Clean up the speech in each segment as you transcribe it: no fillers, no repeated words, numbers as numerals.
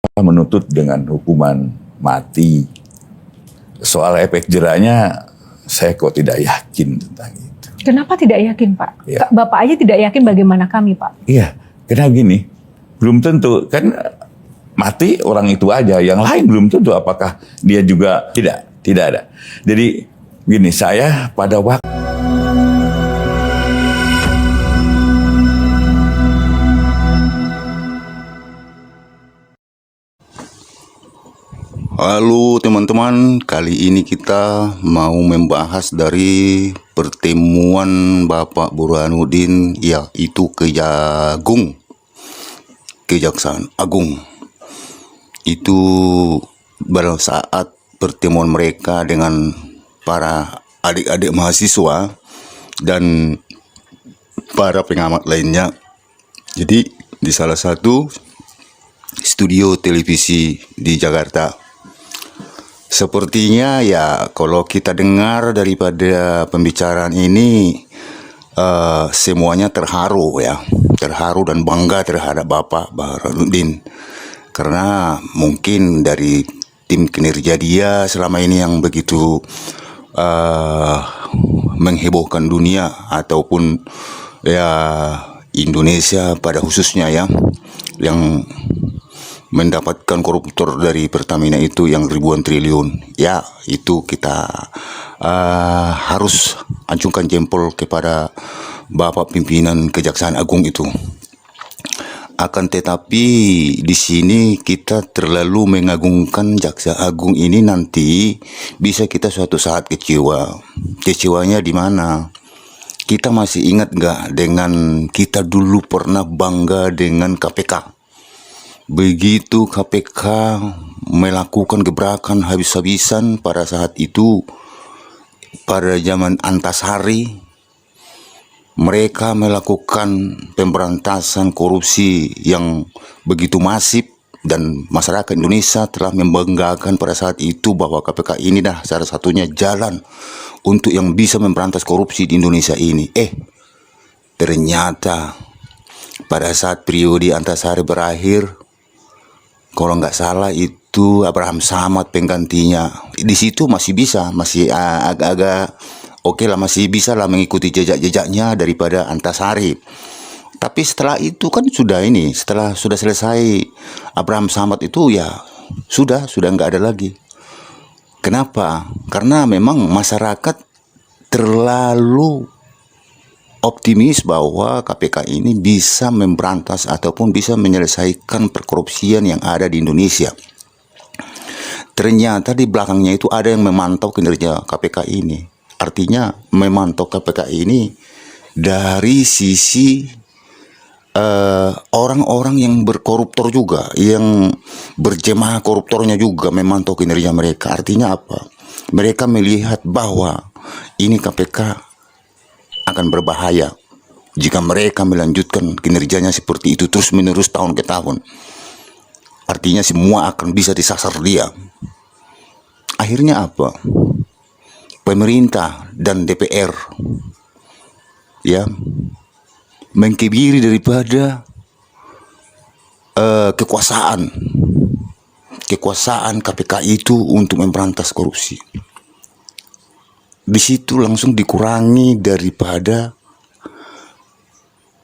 menuntut dengan hukuman mati. Soal efek jerahnya, saya kok tidak yakin tentang itu. Kenapa tidak yakin, Pak? Ya. Bapak aja tidak yakin, bagaimana kami, Pak? Iya, karena gini, belum tentu kan mati orang itu aja, yang lain belum tentu apakah dia juga tidak ada. Jadi gini, saya pada waktu Halo teman-teman, kali ini kita mau membahas dari pertemuan Bapak Burhanuddin, yaitu Kejaksaan Agung. Itu pada saat pertemuan mereka dengan para adik-adik mahasiswa dan para pengamat lainnya. Jadi di salah satu studio televisi di Jakarta. Sepertinya ya kalau kita dengar daripada pembicaraan ini semuanya terharu dan bangga terhadap Bapak Burhanuddin, karena mungkin dari tim kinerja dia selama ini yang begitu menghebohkan dunia ataupun ya Indonesia pada khususnya ya, yang mendapatkan koruptor dari Pertamina itu yang ribuan triliun. Ya, itu kita harus acungkan jempol kepada Bapak pimpinan Kejaksaan Agung itu. Akan tetapi di sini kita terlalu mengagungkan Jaksa Agung ini, nanti bisa kita suatu saat kecewa. Kecewanya di mana? Kita masih ingat nggak dengan kita dulu pernah bangga dengan KPK? Begitu KPK melakukan gebrakan habis-habisan pada saat itu, pada zaman Antasari, mereka melakukan pemberantasan korupsi yang begitu masif, dan masyarakat Indonesia telah membanggakan pada saat itu bahwa KPK ini dah salah satunya jalan untuk yang bisa memberantas korupsi di Indonesia ini. Ternyata pada saat periode Antasari berakhir, kalau nggak salah itu Abraham Samad penggantinya. Di situ masih agak-agak oke lah, masih bisa lah mengikuti jejak-jejaknya daripada Antasari. Tapi setelah itu kan setelah sudah selesai Abraham Samad itu ya sudah nggak ada lagi. Kenapa? Karena memang masyarakat terlalu optimis bahwa KPK ini bisa memberantas ataupun bisa menyelesaikan perkorupsian yang ada di Indonesia. Ternyata di belakangnya itu ada yang memantau kinerja KPK ini. Artinya memantau KPK ini dari sisi orang-orang yang berkoruptor juga, yang berjemaah koruptornya juga memantau kinerja mereka. Artinya apa? Mereka melihat bahwa ini KPK akan berbahaya jika mereka melanjutkan kinerjanya seperti itu terus menerus tahun ke tahun. Artinya semua akan bisa disasar dia. Akhirnya apa? Pemerintah dan DPR ya mengkebiri daripada kekuasaan KPK itu untuk memberantas korupsi. Di situ langsung dikurangi daripada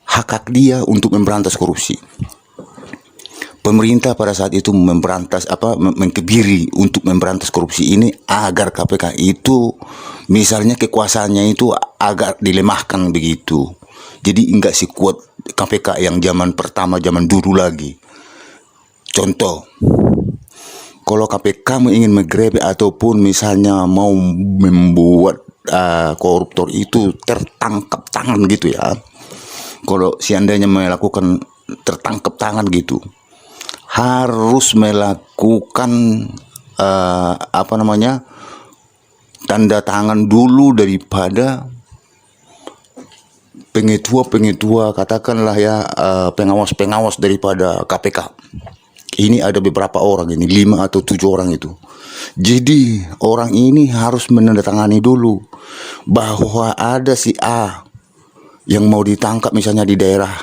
hak dia untuk memberantas korupsi. Pemerintah pada saat itu mengkebiri untuk memberantas korupsi ini agar KPK itu misalnya kekuasaannya itu agak dilemahkan begitu. Jadi enggak sekuat KPK yang zaman dulu lagi. Contoh, kalau KPK ingin menggrebe ataupun misalnya mau membuat koruptor itu tertangkap tangan gitu ya. Kalau seandainya melakukan tertangkap tangan gitu, harus melakukan tanda tangan dulu daripada pengetua katakanlah ya, pengawas daripada KPK. Ini ada beberapa orang, ini 5 atau 7 orang itu. Jadi orang ini harus menandatangani dulu bahwa ada si A yang mau ditangkap misalnya di daerah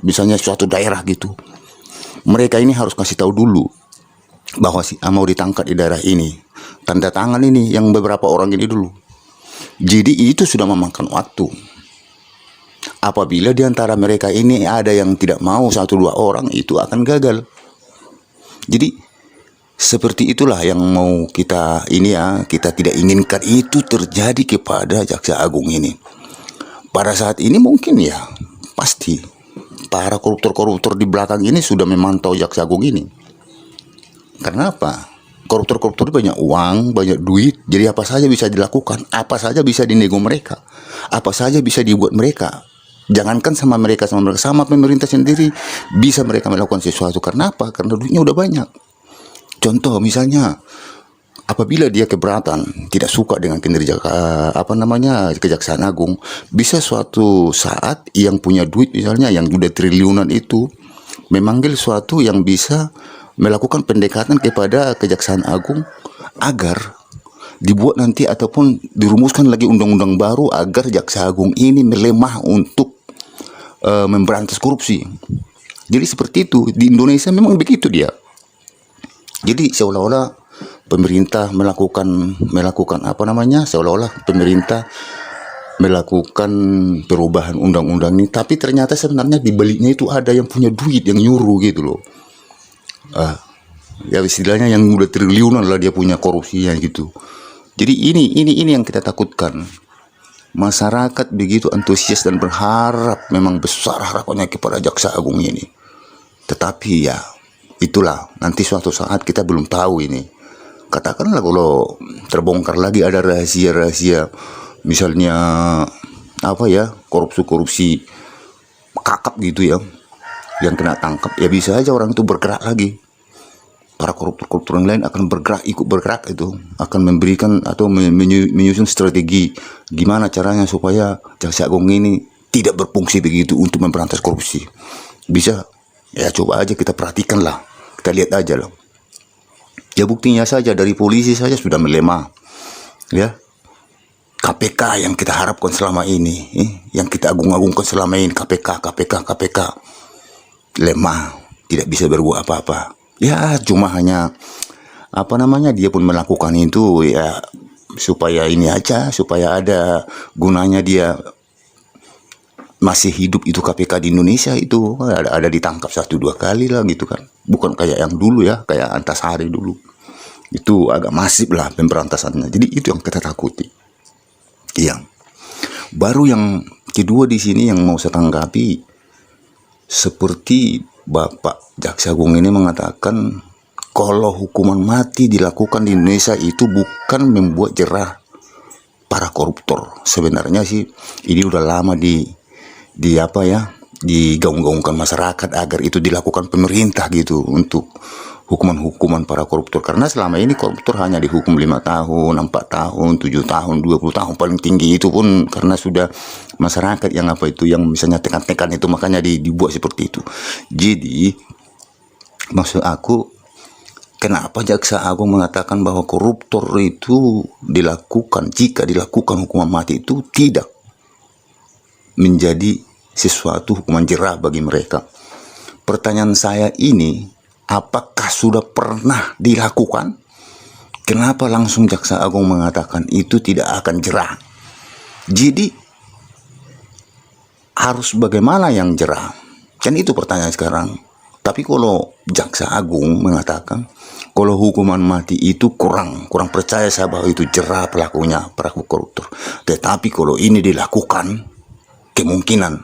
misalnya suatu daerah gitu. mereka ini harus kasih tahu dulu bahwa si A mau ditangkap di daerah ini. Tanda tangan ini yang beberapa orang ini dulu. Jadi itu sudah memakan waktu. Apabila di antara mereka ini ada yang tidak mau 1-2 orang, itu akan gagal. Jadi seperti itulah yang mau kita ini ya, kita tidak inginkan itu terjadi kepada Jaksa Agung ini. Pada saat ini mungkin ya pasti para koruptor-koruptor di belakang ini sudah memantau Jaksa Agung ini. Karena apa? Koruptor-koruptor banyak uang, banyak duit, jadi apa saja bisa dilakukan, apa saja bisa dinego mereka, apa saja bisa dibuat mereka. Jangankan sama mereka, sama pemerintah sendiri bisa mereka melakukan sesuatu. Karena apa? Karena duitnya udah banyak. Contoh misalnya, apabila dia keberatan, tidak suka dengan kinerja Kejaksaan Agung, bisa suatu saat yang punya duit misalnya yang udah triliunan itu memanggil suatu yang bisa melakukan pendekatan kepada Kejaksaan Agung agar dibuat nanti ataupun dirumuskan lagi undang-undang baru agar Jaksa Agung ini melemah untuk memberantas korupsi. Jadi seperti itu di Indonesia memang begitu dia. Jadi seolah-olah pemerintah melakukan seolah-olah pemerintah melakukan perubahan undang-undang ini, tapi ternyata sebenarnya di baliknya itu ada yang punya duit yang nyuruh gitu loh. Ya istilahnya yang udah triliunan lah dia punya korupsinya gitu. Jadi ini yang kita takutkan. Masyarakat begitu antusias dan berharap memang besar harapannya kepada Jaksa Agung ini. Tetapi ya itulah, nanti suatu saat kita belum tahu ini. Katakanlah kalau terbongkar lagi ada rahasia-rahasia, misalnya korupsi kakap gitu ya, yang kena tangkap, ya bisa aja orang itu bergerak lagi. Para koruptor-koruptor yang lain akan ikut bergerak itu, akan memberikan atau menyusun strategi gimana caranya supaya Jaksa Agung ini tidak berfungsi begitu untuk memberantas korupsi. Bisa, ya coba aja kita perhatikan lah, kita lihat aja lah. Ya buktinya saja dari polisi saja sudah melemah, ya. KPK yang kita harapkan selama ini, yang kita agung-agungkan selama ini, KPK lemah, tidak bisa berbuat apa-apa. Ya cuma hanya dia pun melakukan itu ya supaya ini aja, supaya ada gunanya dia masih hidup itu. KPK di Indonesia itu ada ditangkap 1-2 kali lah gitu kan, bukan kayak yang dulu ya, kayak Antasari dulu itu agak masif lah pemberantasannya. Jadi itu yang kita takuti. Yang baru yang kedua di sini yang mau saya tanggapi, seperti Bapak Jaksa Agung ini mengatakan kalau hukuman mati dilakukan di Indonesia itu bukan membuat jerah para koruptor. Sebenarnya sih ini udah lama digaung-gaungkan masyarakat agar itu dilakukan pemerintah gitu untuk hukuman-hukuman para koruptor. Karena selama ini koruptor hanya dihukum 5 tahun, 4 tahun, 7 tahun, 20 tahun, paling tinggi itu pun karena sudah masyarakat yang yang misalnya tekan-tekan itu, makanya dibuat seperti itu. Jadi maksud aku, kenapa Jaksa Agung mengatakan bahwa koruptor itu jika dilakukan hukuman mati itu tidak menjadi sesuatu hukuman jerah bagi mereka? Pertanyaan saya ini, apakah sudah pernah dilakukan? Kenapa langsung Jaksa Agung mengatakan itu tidak akan jerah? Jadi harus bagaimana yang jerah? Kan itu pertanyaan sekarang. Tapi kalau Jaksa Agung mengatakan kalau hukuman mati itu kurang percaya saya bahwa itu jerah pelakunya, pelaku koruptor. Tetapi kalau ini dilakukan, kemungkinan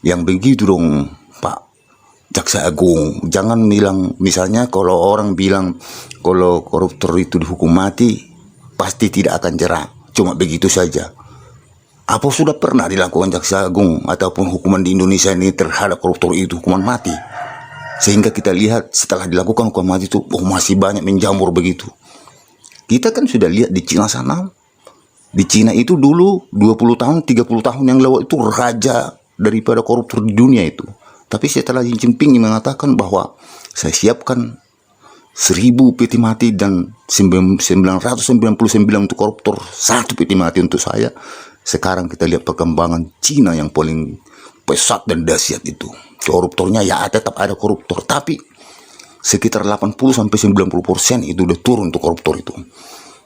yang begitu dong Pak Jaksa Agung. Jangan bilang, misalnya kalau orang bilang kalau koruptor itu dihukum mati pasti tidak akan jerah, cuma begitu saja. Apa sudah pernah dilakukan Jaksa Agung ataupun hukuman di Indonesia ini terhadap koruptor itu hukuman mati? Sehingga kita lihat setelah dilakukan hukuman mati itu masih banyak menjamur begitu. Kita kan sudah lihat di Cina sana. Di Cina itu dulu 20 tahun, 30 tahun yang lewat itu raja daripada koruptor di dunia itu. Tapi setelah Xi Jinping mengatakan bahwa saya siapkan 1000 peti mati dan 999 untuk koruptor, 1 peti mati untuk saya. Sekarang kita lihat perkembangan Cina yang paling pesat dan dahsyat itu. Koruptornya ya tetap ada koruptor, tapi sekitar 80-90% itu udah turun untuk koruptor itu.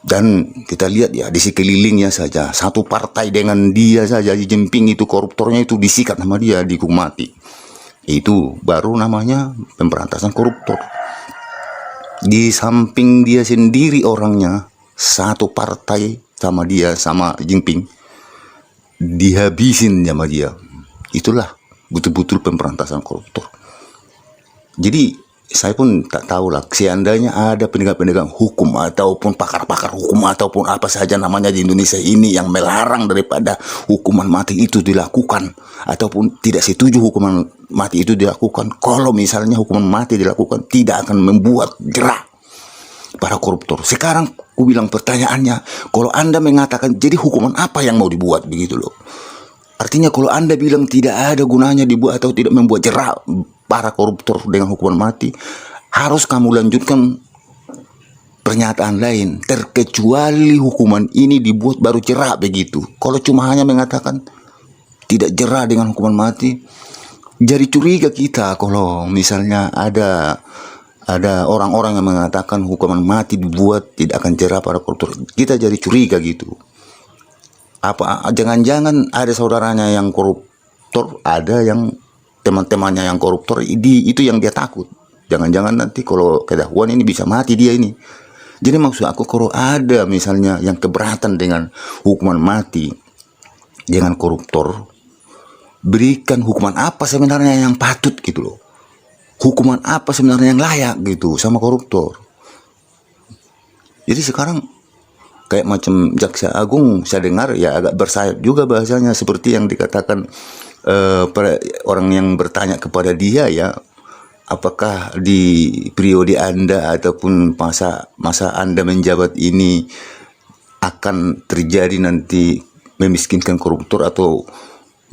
Dan kita lihat ya di sekelilingnya saja, satu partai dengan dia saja Xi Jinping itu koruptornya itu disikat sama dia, dihukum mati. Itu baru namanya pemberantasan koruptor. Di samping dia sendiri orangnya, satu partai sama dia, sama Xi Jinping, dihabisin sama dia. Itulah betul-betul pemberantasan koruptor. Jadi saya pun tak tahu lah, seandainya ada penegak-penegak hukum ataupun pakar-pakar hukum ataupun apa saja namanya di Indonesia ini yang melarang daripada hukuman mati itu dilakukan ataupun tidak setuju hukuman mati itu dilakukan, kalau misalnya hukuman mati dilakukan tidak akan membuat jerah para koruptor. Sekarang aku bilang pertanyaannya, kalau Anda mengatakan jadi hukuman apa yang mau dibuat begitu loh. Artinya kalau Anda bilang tidak ada gunanya dibuat atau tidak membuat jerah para koruptor dengan hukuman mati, harus kamu lanjutkan pernyataan lain, terkecuali hukuman ini dibuat baru jerah begitu. Kalau cuma hanya mengatakan tidak jerah dengan hukuman mati, jadi curiga kita kalau misalnya ada orang-orang yang mengatakan hukuman mati dibuat tidak akan jerah para koruptor. Kita jadi curiga gitu. Apa jangan-jangan ada saudaranya yang koruptor, ada yang teman-temannya yang koruptor, itu yang dia takut. Jangan-jangan nanti kalau ketahuan ini bisa mati dia ini. Jadi maksud aku, kalau ada misalnya yang keberatan dengan hukuman mati dengan koruptor, berikan hukuman apa sebenarnya yang patut gitu loh. Hukuman apa sebenarnya yang layak gitu sama koruptor. Jadi sekarang kayak macam Jaksa Agung, saya dengar ya agak bersayap juga bahasanya, seperti yang dikatakan orang yang bertanya kepada dia ya, apakah di periode Anda ataupun masa Anda menjabat ini akan terjadi nanti memiskinkan koruptor atau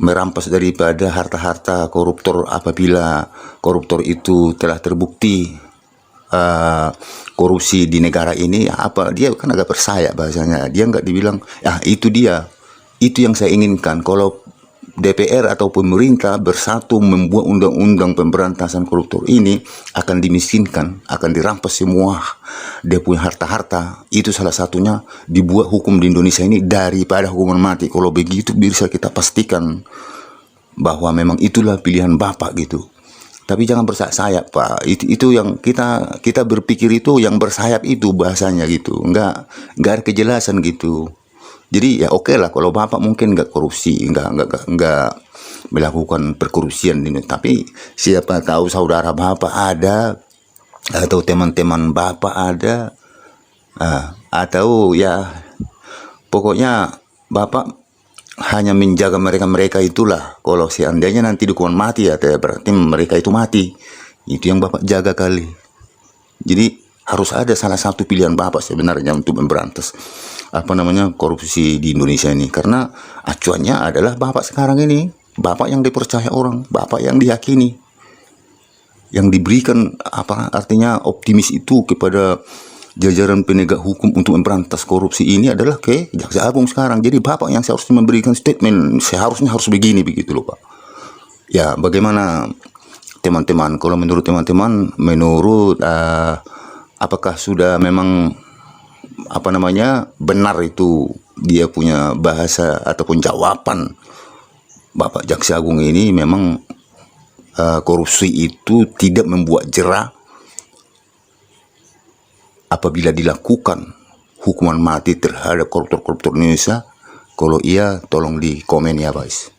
merampas daripada harta-harta koruptor apabila koruptor itu telah terbukti korupsi di negara ini. Apa dia kan agak bersayap bahasanya, dia nggak dibilang itu yang saya inginkan. Kalau DPR atau pemerintah bersatu membuat undang-undang pemberantasan koruptor ini, akan dimiskinkan, akan dirampas semua dia punya harta-harta. Itu salah satunya dibuat hukum di Indonesia ini daripada hukuman mati. Kalau begitu bisa kita pastikan bahwa memang itulah pilihan Bapak gitu. Tapi jangan bersayap Pak. Itu yang kita berpikir itu yang bersayap itu bahasanya gitu. Enggak ada kejelasan gitu. Jadi ya oke lah kalau Bapak mungkin nggak korupsi, nggak melakukan perkorupsian ini. Tapi siapa tahu saudara Bapak ada, atau teman-teman Bapak ada, atau ya pokoknya Bapak hanya menjaga mereka itulah. Kalau seandainya nanti hukuman mati ya berarti mereka itu mati. Itu yang Bapak jaga kali. Jadi harus ada salah satu pilihan Bapak sebenarnya untuk memberantas korupsi di Indonesia ini, karena acuannya adalah Bapak sekarang ini, Bapak yang dipercaya orang, Bapak yang diyakini, yang diberikan artinya optimis itu kepada jajaran penegak hukum untuk memberantas korupsi ini adalah Jaksa Agung sekarang. Jadi Bapak yang seharusnya memberikan statement, seharusnya harus begini begitu loh Pak. Ya bagaimana teman-teman, kalau menurut teman-teman, apakah sudah memang benar itu dia punya bahasa ataupun jawaban Bapak Jaksa Agung ini, memang korupsi itu tidak membuat jerah apabila dilakukan hukuman mati terhadap koruptor-koruptor Indonesia? Kalau iya tolong di komen ya guys.